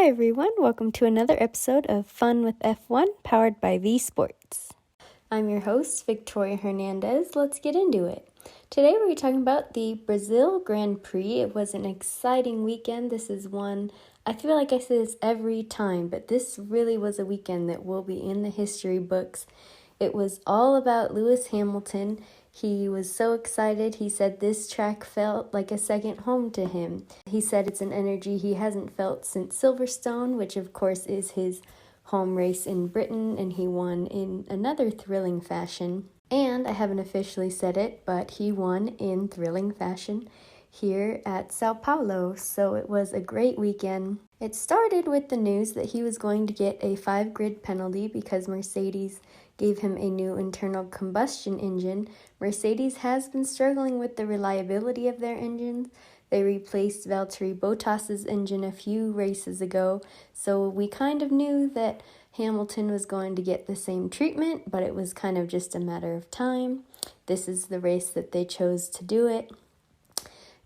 everyone, welcome to another episode of Fun with F1 powered by V Sports. I'm your host, Victoria Hernandez. Let's get into it. Today we're talking about the Brazil Grand Prix. It was an exciting weekend. This is one, I feel like I say this every time, but this really was a weekend that will be in the history books. It was all about Lewis Hamilton. He was so excited. He said this track felt like a second home to him. He said it's an energy he hasn't felt since Silverstone, which of course is his home race in Britain, and he won in another thrilling fashion. And I haven't officially said it, but he won in thrilling fashion here at Sao Paulo, so it was a great weekend. It started with the news that he was going to get a 5-grid penalty because Mercedes gave him a new internal combustion engine. Mercedes has been struggling with the reliability of their engines. They replaced Valtteri Bottas's engine a few races ago, so we kind of knew that Hamilton was going to get the same treatment, but it was kind of just a matter of time. This is the race that they chose to do it.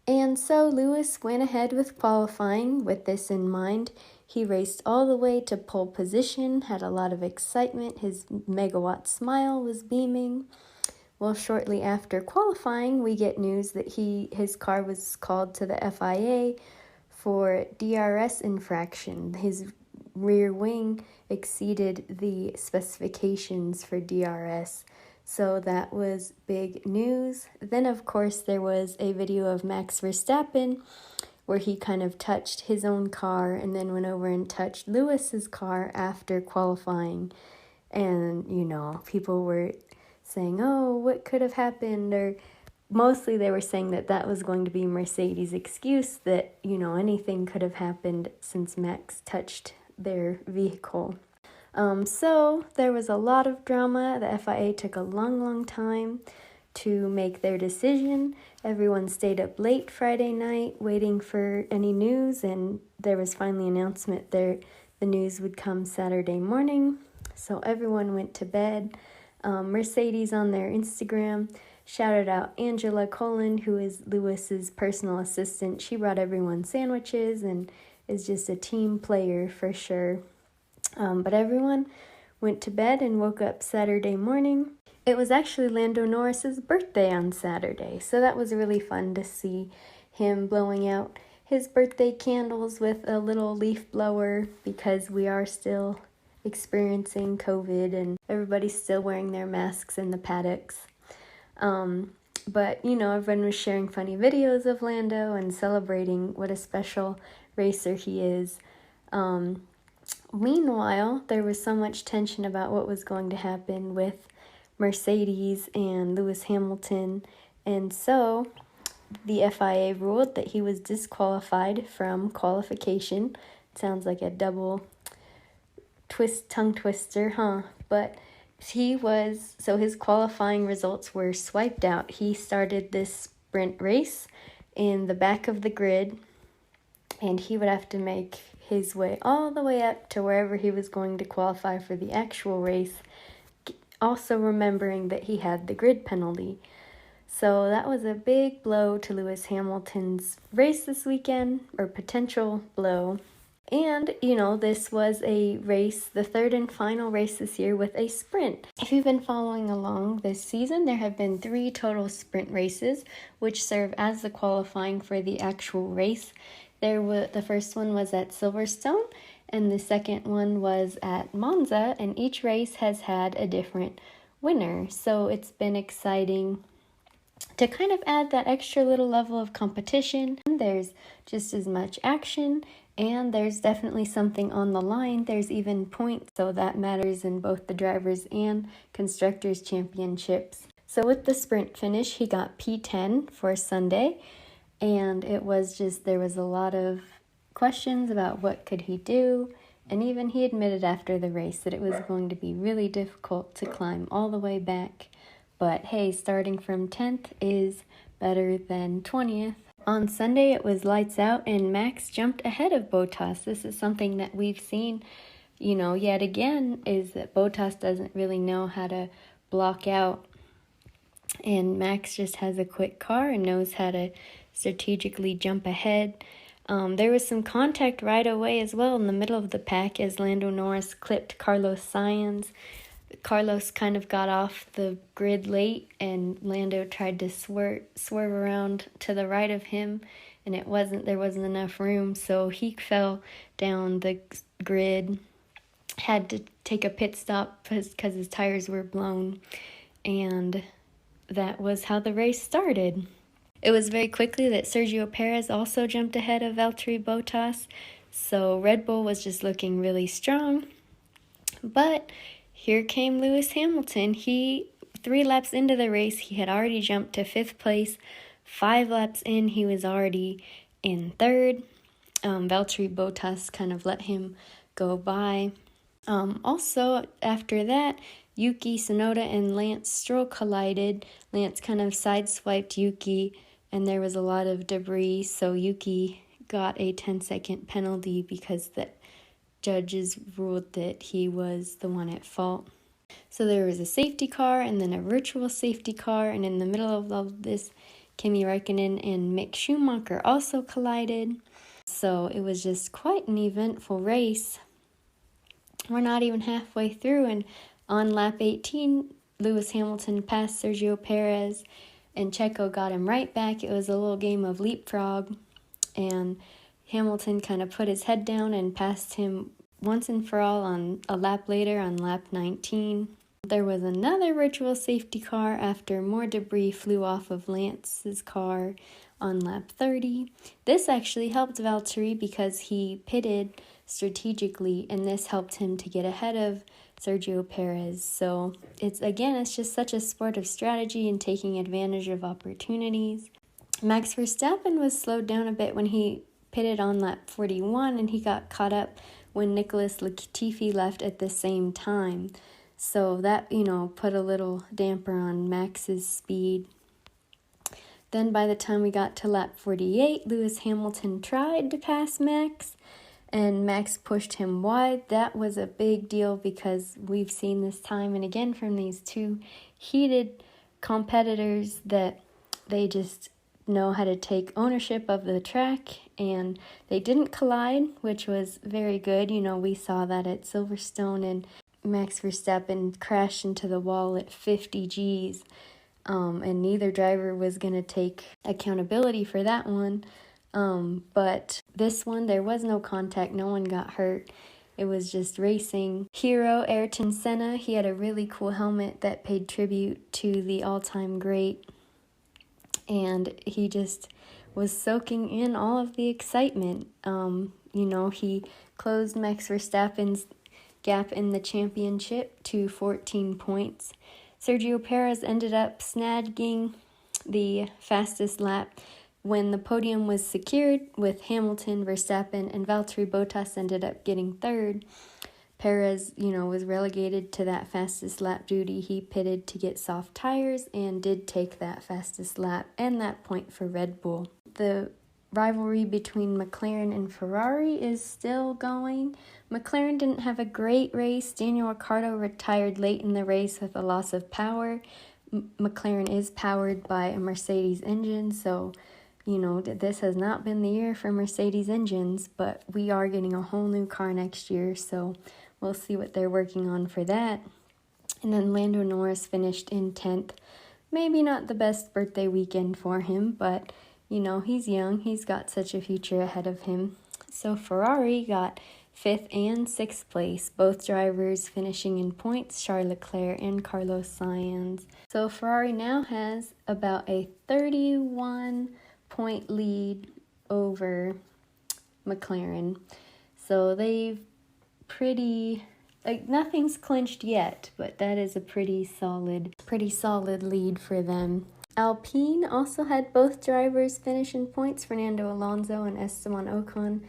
And so Lewis went ahead with qualifying with this in mind. He raced all the way to pole position, had a lot of excitement. His megawatt smile was beaming. Well, shortly after qualifying, we get news that his car was called to the FIA for DRS infraction. His rear wing exceeded the specifications for DRS. So that was big news. Then, of course, there was a video of Max Verstappen where he kind of touched his own car and then went over and touched Lewis's car after qualifying. And, people were saying, oh, what could have happened? Or mostly they were saying that was going to be Mercedes' excuse, that, anything could have happened since Max touched their vehicle. So there was a lot of drama. The FIA took a long time to make their decision. Everyone stayed up late Friday night waiting for any news, and there was finally an announcement the news would come Saturday morning. So everyone went to bed. Mercedes on their Instagram shouted out Angela Cullen, who is Lewis's personal assistant. She brought everyone sandwiches and is just a team player for sure. But everyone went to bed and woke up Saturday morning. It was actually Lando Norris's birthday on Saturday, so that was really fun to see him blowing out his birthday candles with a little leaf blower because we are still experiencing COVID and everybody's still wearing their masks in the paddocks. But, everyone was sharing funny videos of Lando and celebrating what a special racer he is. Meanwhile, there was so much tension about what was going to happen with Mercedes and Lewis Hamilton, and so the FIA ruled that he was disqualified from qualification. It sounds like a double tongue twister, huh? But his qualifying results were swiped out. He started this sprint race in the back of the grid, and he would have to make his way all the way up to wherever he was going to qualify for the actual race, also remembering that he had the grid penalty. So that was a big blow to Lewis Hamilton's race this weekend, or potential blow. And, this was a race, the third and final race this year with a sprint. If you've been following along this season, there have been 3 total sprint races, which serve as the qualifying for the actual race. The first one was at Silverstone, and the second one was at Monza, and each race has had a different winner. So it's been exciting to kind of add that extra little level of competition. There's just as much action, and there's definitely something on the line. There's even points, so that matters in both the drivers' and constructors' championships. So with the sprint finish, he got P10 for Sunday. And there was a lot of questions about what could he do. And even he admitted after the race that it was going to be really difficult to climb all the way back. But hey, starting from 10th is better than 20th. On Sunday, it was lights out and Max jumped ahead of Bottas. This is something that we've seen, yet again, is that Bottas doesn't really know how to block out. And Max just has a quick car and knows how to strategically jump ahead. There was some contact right away as well in the middle of the pack as Lando Norris clipped Carlos Sainz. Carlos kind of got off the grid late, and Lando tried to swerve around to the right of him, and there wasn't enough room, so he fell down the grid, had to take a pit stop because his tires were blown, and that was how the race started. It was very quickly that Sergio Perez also jumped ahead of Valtteri Bottas, so Red Bull was just looking really strong. But here came Lewis Hamilton. 3 laps into the race, he had already jumped to 5th place. 5 laps in, he was already in 3rd. Valtteri Bottas kind of let him go by. Also, after that, Yuki Tsunoda and Lance Stroll collided. Lance kind of sideswiped Yuki, and there was a lot of debris, so Yuki got a 10-second penalty because the judges ruled that he was the one at fault. So there was a safety car and then a virtual safety car, and in the middle of all this, Kimi Räikkönen and Mick Schumacher also collided. So it was just quite an eventful race. We're not even halfway through, and on lap 18, Lewis Hamilton passed Sergio Perez, and Checo got him right back. It was a little game of leapfrog, and Hamilton kind of put his head down and passed him once and for all on a lap later on lap 19. There was another virtual safety car after more debris flew off of Lance's car on lap 30. This actually helped Valtteri because he pitted strategically, and this helped him to get ahead of Sergio Perez. So it's just such a sport of strategy and taking advantage of opportunities. Max Verstappen was slowed down a bit when he pitted on lap 41, and he got caught up when Nicholas Latifi left at the same time. So that, put a little damper on Max's speed. Then by the time we got to lap 48, Lewis Hamilton tried to pass Max, and Max pushed him wide. That was a big deal because we've seen this time and again from these two heated competitors that they just know how to take ownership of the track, and they didn't collide, which was very good. We saw that at Silverstone, and Max Verstappen crashed into the wall at 50 Gs, and neither driver was going to take accountability for that one. But this one, there was no contact, no one got hurt. It was just racing. Hero Ayrton Senna, he had a really cool helmet that paid tribute to the all-time great, and he just was soaking in all of the excitement. He closed Max Verstappen's gap in the championship to 14 points. Sergio Perez ended up snagging the fastest lap when the podium was secured with Hamilton, Verstappen, and Valtteri Bottas ended up getting 3rd. Perez, was relegated to that fastest lap duty. He pitted to get soft tires and did take that fastest lap and that point for Red Bull. The rivalry between McLaren and Ferrari is still going. McLaren didn't have a great race. Daniel Ricciardo retired late in the race with a loss of power. McLaren is powered by a Mercedes engine, so this has not been the year for Mercedes engines, but we are getting a whole new car next year, so we'll see what they're working on for that. And then Lando Norris finished in 10th. Maybe not the best birthday weekend for him, but, he's young. He's got such a future ahead of him. So Ferrari got 5th and 6th place, both drivers finishing in points, Charles Leclerc and Carlos Sainz. So Ferrari now has about a 31-point lead over McLaren. So they've nothing's clinched yet, but that is a pretty solid lead for them. Alpine also had both drivers finish in points, Fernando Alonso and Esteban Ocon.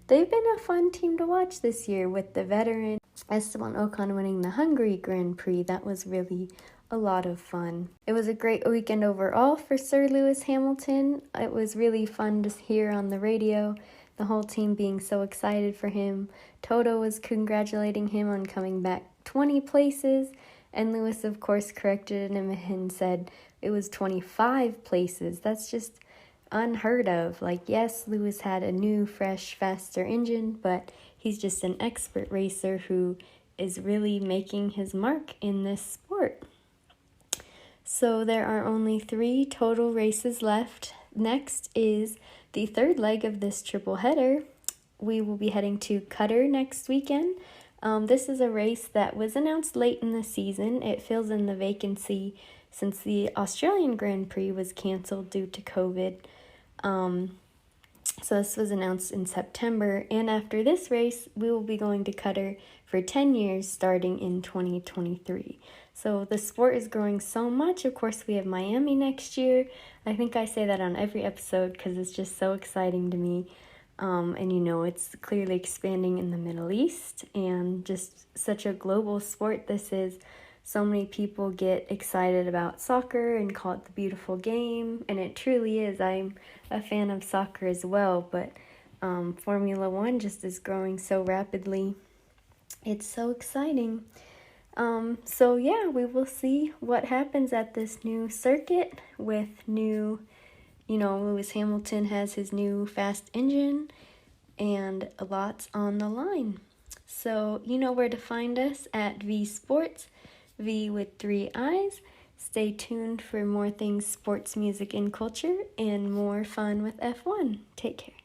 They've been a fun team to watch this year with the veteran Esteban Ocon winning the Hungary Grand Prix. That was really a lot of fun. It was a great weekend overall for Sir Lewis Hamilton. It was really fun to hear on the radio, the whole team being so excited for him. Toto was congratulating him on coming back 20 places, and Lewis, of course, corrected him and said it was 25 places. That's just unheard of. Like, yes, Lewis had a new, fresh, faster engine, but he's just an expert racer who is really making his mark in this sport. So there are only 3 total races left. Next is the third leg of this triple header. We will be heading to Qatar next weekend. This is a race that was announced late in the season. It fills in the vacancy since the Australian Grand Prix was canceled due to COVID. So this was announced in September, and after this race, we will be going to Qatar for 10 years starting in 2023. So the sport is growing so much. Of course, we have Miami next year. I think I say that on every episode because it's just so exciting to me. And it's clearly expanding in the Middle East, and just such a global sport this is. So many people get excited about soccer and call it the beautiful game, and it truly is. I'm a fan of soccer as well, but Formula One just is growing so rapidly. It's so exciting. So yeah, we will see what happens at this new circuit with new, Lewis Hamilton has his new fast engine and lots on the line. So you know where to find us at V Sports, V with 3 I's. Stay tuned for more things sports, music, and culture, and more fun with F1. Take care.